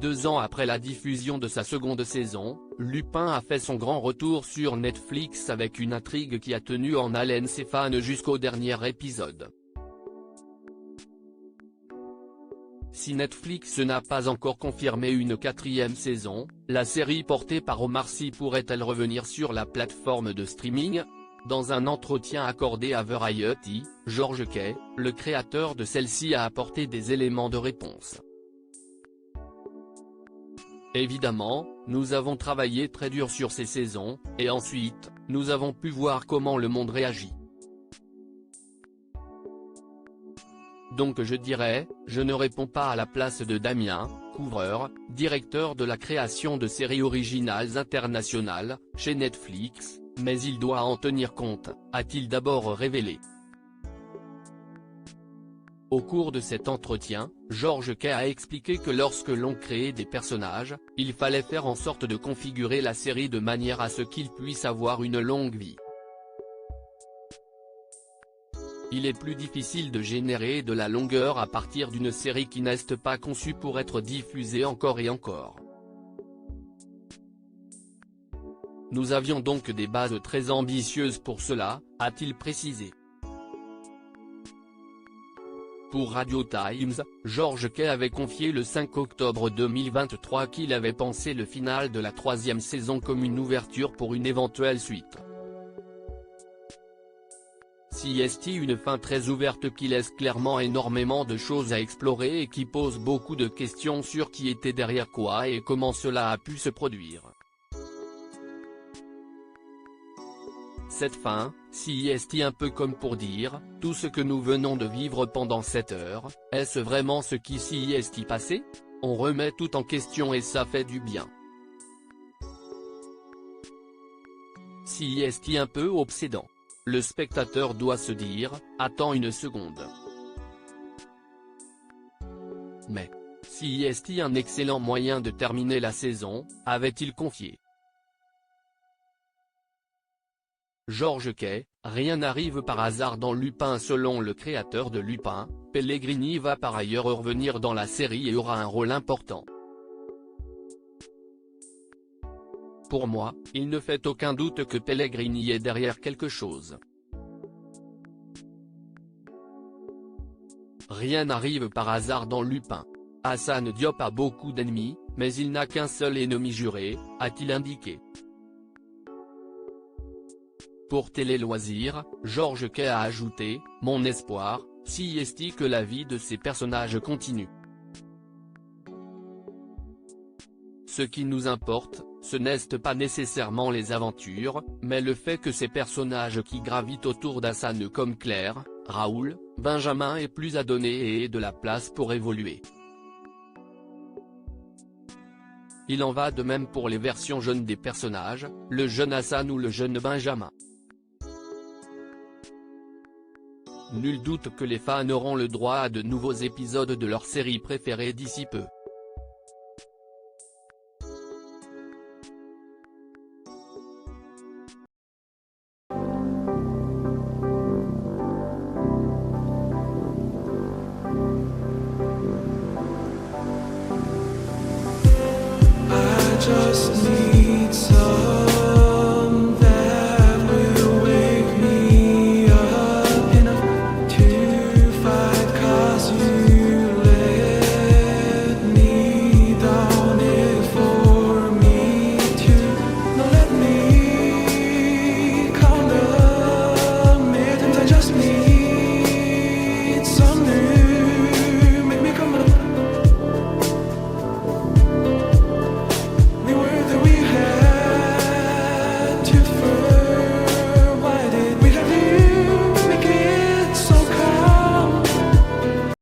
2 ans après la diffusion de sa seconde saison, Lupin a fait son grand retour sur Netflix avec une intrigue qui a tenu en haleine ses fans jusqu'au dernier épisode. Si Netflix n'a pas encore confirmé une 4e saison, la série portée par Omar Sy pourrait-elle revenir sur la plateforme de streaming ? Dans un entretien accordé à Variety, George Kay, le créateur de celle-ci a apporté des éléments de réponse. Évidemment, nous avons travaillé très dur sur ces saisons, et ensuite, nous avons pu voir comment le monde réagit. Donc je dirais, je ne réponds pas à la place de Damien, couvreur, directeur de la création de séries originales internationales, chez Netflix, mais il doit en tenir compte, a-t-il d'abord révélé. Au cours de cet entretien, George Kay a expliqué que lorsque l'on crée des personnages, il fallait faire en sorte de configurer la série de manière à ce qu'ils puissent avoir une longue vie. Il est plus difficile de générer de la longueur à partir d'une série qui n'est pas conçue pour être diffusée encore et encore. Nous avions donc des bases très ambitieuses pour cela, a-t-il précisé. Pour Radio Times, George Kay avait confié le 5 octobre 2023 qu'il avait pensé le final de la 3e saison comme une ouverture pour une éventuelle suite. Si est une fin très ouverte qui laisse clairement énormément de choses à explorer et qui pose beaucoup de questions sur qui était derrière quoi et comment cela a pu se produire. Cette fin, si est un peu comme pour dire, tout ce que nous venons de vivre pendant 7 heures, est-ce vraiment ce qui s'y est passé ? On remet tout en question et ça fait du bien. Si est un peu obsédant. Le spectateur doit se dire, attends une seconde. Mais, si est un excellent moyen de terminer la saison, avait-il confié. George Kay, rien n'arrive par hasard dans Lupin. Selon le créateur de Lupin, Pellegrini va par ailleurs revenir dans la série et aura un rôle important. Pour moi, il ne fait aucun doute que Pellegrini est derrière quelque chose. Rien n'arrive par hasard dans Lupin. Hassan Diop a beaucoup d'ennemis, mais il n'a qu'un seul ennemi juré, a-t-il indiqué. Pour Télé Loisirs, George Kay a ajouté, mon espoir, si est que la vie de ces personnages continue. Ce qui nous importe, ce n'est pas nécessairement les aventures, mais le fait que ces personnages qui gravitent autour d'Hassan comme Claire, Raoul, Benjamin aient plus à donner et aient de la place pour évoluer. Il en va de même pour les versions jeunes des personnages, le jeune Hassan ou le jeune Benjamin. Nul doute que les fans auront le droit à de nouveaux épisodes de leur série préférée d'ici peu.